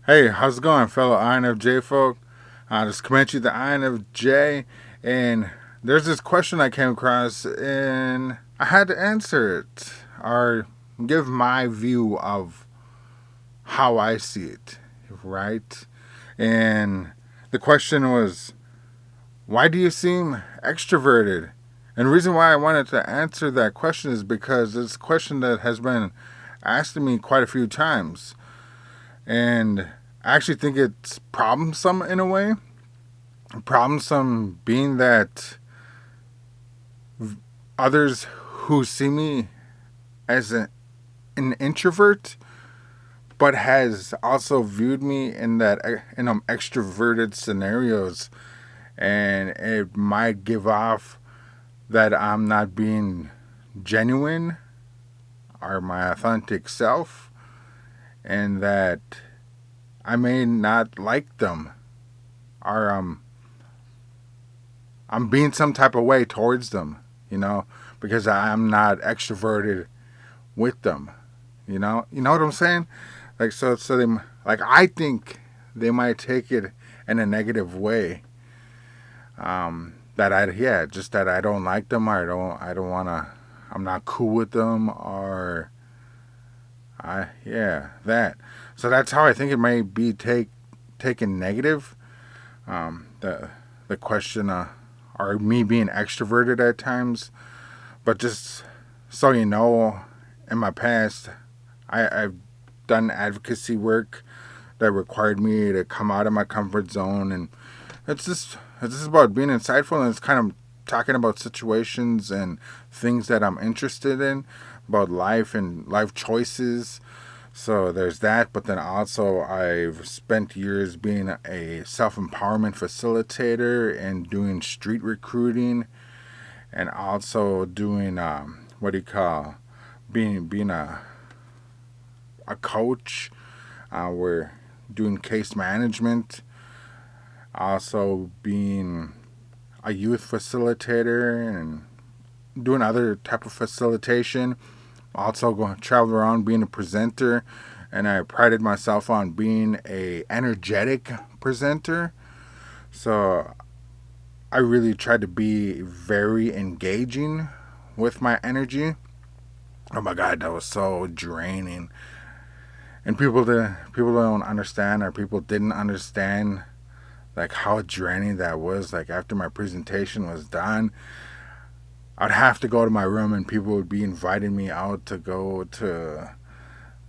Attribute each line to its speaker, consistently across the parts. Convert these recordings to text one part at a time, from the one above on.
Speaker 1: Hey, how's it going, fellow INFJ folk? This is Comanche the INFJ, and there's this question I came across, and I had to answer it or give my view of how I see it, right? And the question was, why do you seem extroverted? And the reason why I wanted to answer that question is because it's a question that has been asked to me quite a few times. And I actually think it's problemsome in a way. Problemsome being that others who see me as an introvert, but has also viewed me in that in extroverted scenarios, and it might give off that I'm not being genuine or my authentic self, and that I may not like them, or I'm being some type of way towards them, because I'm not extroverted with them, You know what I'm saying? Like so they like I think they might take it in a negative way. That just that I don't like them, or I don't wanna, I'm not cool with them, or that. So that's how I think it may be taken negative. The question, or me being extroverted at times, but just so you know, in my past, I've done advocacy work that required me to come out of my comfort zone, and it's just about being insightful, and it's kind of talking about situations and things that I'm interested in, about life and life choices. So there's that, but then also I've spent years being a self empowerment facilitator and doing street recruiting, and also doing what do you call, being a coach. We're doing case management, also being a youth facilitator and doing other type of facilitation. Also going to travel around being a presenter, and I prided myself on being a energetic presenter. So I really tried to be very engaging with my energy. Oh my god, that was so draining. And people don't understand, or people didn't understand like how draining that was. Like after my presentation was done, I'd have to go to my room, and people would be inviting me out to go to,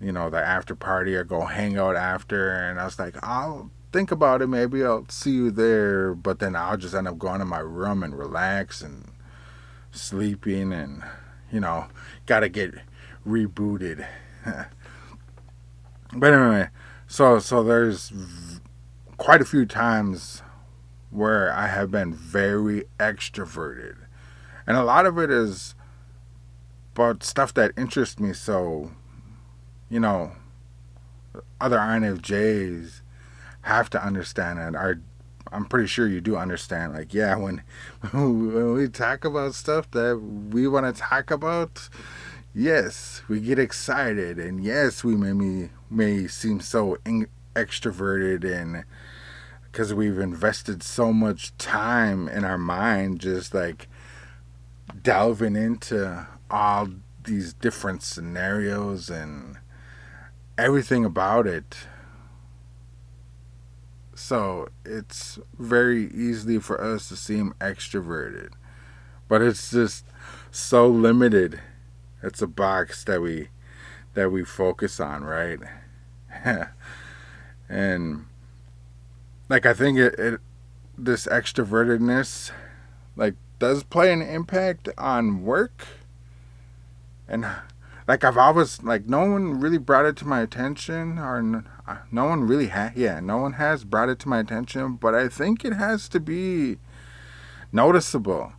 Speaker 1: the after party, or go hang out after. And I was like, I'll think about it. Maybe I'll see you there. But then I'll just end up going to my room and relax and sleeping, and, gotta get rebooted. But anyway, so there's quite a few times where I have been very extroverted. And a lot of it is about stuff that interests me. So, you know, other INFJs have to understand it. I'm pretty sure you do understand. Like, yeah, when we talk about stuff that we want to talk about, yes, we get excited, and yes, we may seem so extroverted, and because we've invested so much time in our mind, just like delving into all these different scenarios and everything about it. So it's very easily for us to seem extroverted, but it's just so limited. It's a box that we focus on, right? And like I think it this extrovertedness like does play an impact on work. And like I've always, like, no one really brought it to my attention, or no one really no one has brought it to my attention, but I think it has to be noticeable.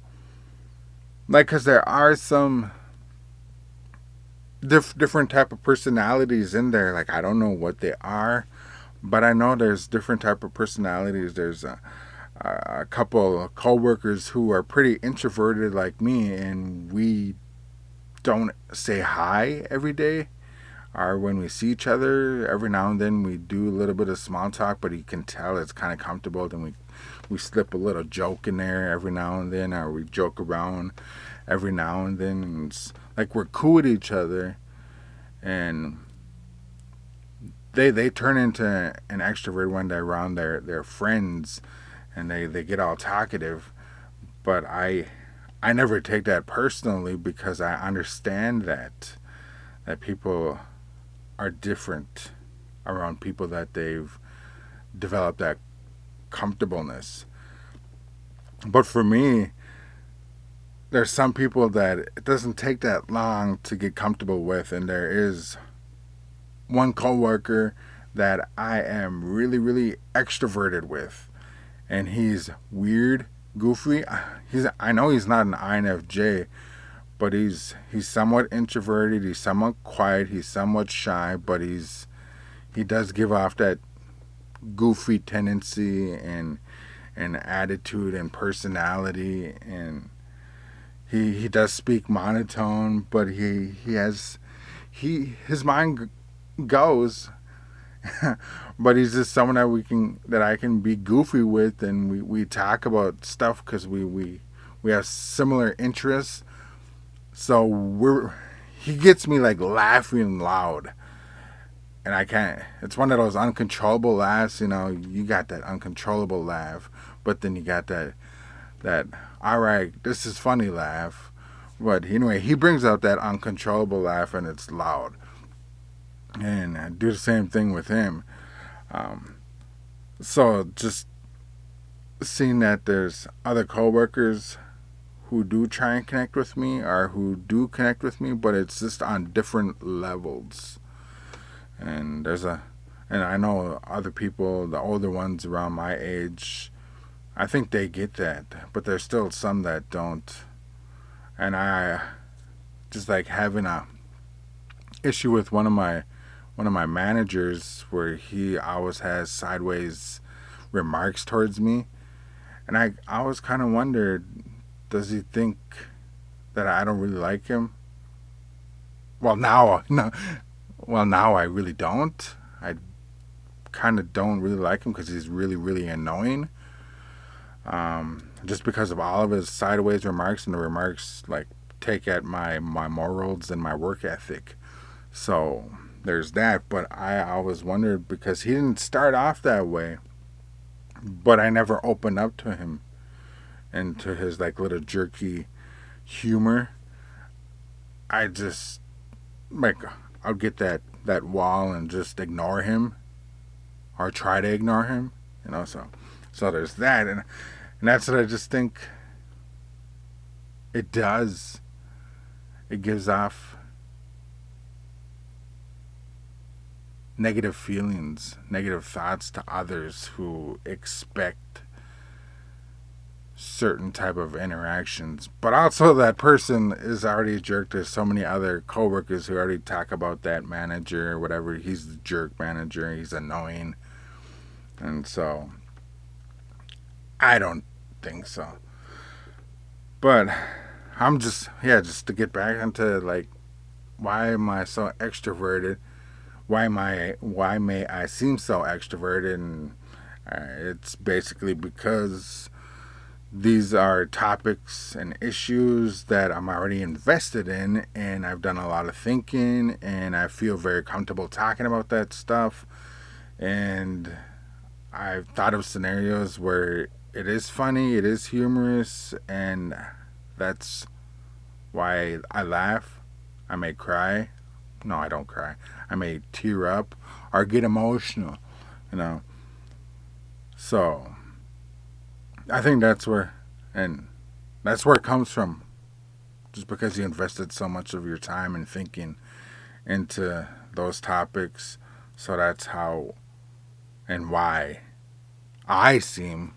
Speaker 1: Like, because there are some different type of personalities in there. Like, I don't know what they are, but I know there's different type of personalities. There's a couple of coworkers who are pretty introverted like me, and we don't say hi every day, are when we see each other. Every now and then we do a little bit of small talk, but you can tell it's kind of comfortable. Then we slip a little joke in there every now and then, or we joke around every now and then. And it's like we're cool with each other, and they turn into an extrovert when they're around their friends, and they get all talkative. But I never take that personally because I understand that people are different around people that they've developed that comfortableness. But for me, there's some people that it doesn't take that long to get comfortable with, and there is one coworker that I am really, really extroverted with, and he's weird, goofy. I know he's not an INFJ, but he's somewhat introverted. He's somewhat quiet. He's somewhat shy, but he does give off that goofy tendency and attitude and personality, and he does speak monotone, but his mind goes. But he's just someone that I can be goofy with, and we talk about stuff because we have similar interests. So he gets me like laughing loud, and I can't. It's one of those uncontrollable laughs. You got that uncontrollable laugh, but then you got that all right, this is funny laugh. But anyway, he brings out that uncontrollable laugh, and it's loud. And I do the same thing with him. So just seeing that there's other coworkers who do try and connect with me, or who do connect with me, but it's just on different levels. And and I know other people, the older ones around my age, I think they get that, but there's still some that don't. And I just like having a issue with one of my managers where he always has sideways remarks towards me, and I always kind of wondered, does he think that I don't really like him? Well, now no, well now I really don't. I kind of don't really like him because he's really, really annoying. Just because of all of his sideways remarks, and the remarks like take at my morals and my work ethic. So there's that. But I always wondered, because he didn't start off that way, but I never opened up to him and to his like little jerky humor. I just like I'll get that wall and just ignore him, or try to ignore him. So there's that, and that's what I just think it does. It gives off negative feelings, negative thoughts to others who expect certain type of interactions. But also that person is already a jerk. There's so many other coworkers who already talk about that manager or whatever. He's the jerk manager. He's annoying. And so I don't think so. But I'm just to get back into like, why am I so extroverted? Why may I seem so extroverted? And it's basically because these are topics and issues that I'm already invested in, and I've done a lot of thinking, and I feel very comfortable talking about that stuff. And I've thought of scenarios where it is funny, it is humorous, and that's why I laugh. I may cry. No, I don't cry. I may tear up or get emotional, you know. So I think that's where it comes from. Just because you invested so much of your time and thinking into those topics. So that's how and why I seem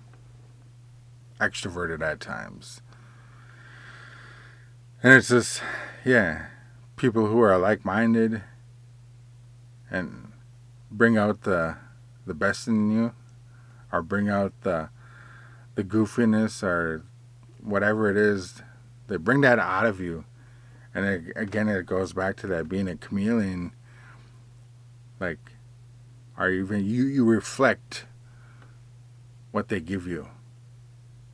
Speaker 1: extroverted at times. And it's just, people who are like minded and bring out the best in you, or bring out the goofiness, or whatever it is, they bring that out of you. And again, it goes back to that being a chameleon. Like, or even you reflect what they give you,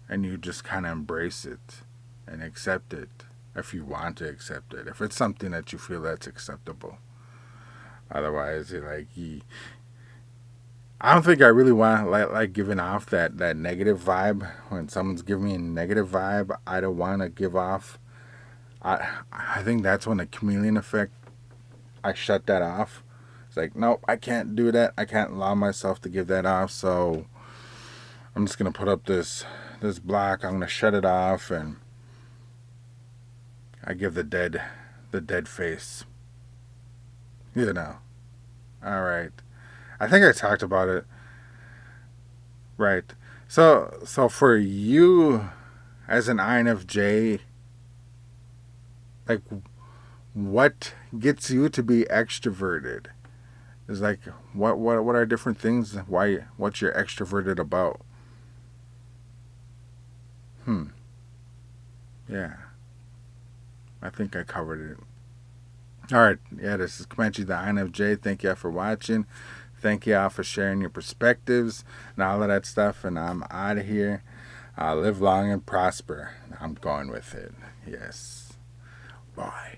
Speaker 1: and you just kind of embrace it and accept it if you want to accept it. If it's something that you feel that's acceptable. Otherwise, I don't think I really want to like giving off that negative vibe. When someone's giving me a negative vibe, I don't want to give off. I think that's when the chameleon effect. I shut that off. It's like, nope, I can't do that. I can't allow myself to give that off. So I'm just gonna put up this block. I'm gonna shut it off, and I give the dead face. You know. All right. I think I talked about it. Right. So for you as an INFJ, like, what gets you to be extroverted? Is like, what are different things? What you're extroverted about? Yeah. I think I covered it. All right. Yeah, this is Comanche the INFJ. Thank y'all for watching. Thank y'all for sharing your perspectives and all of that stuff. And I'm out of here. Live long and prosper. I'm going with it. Yes. Bye.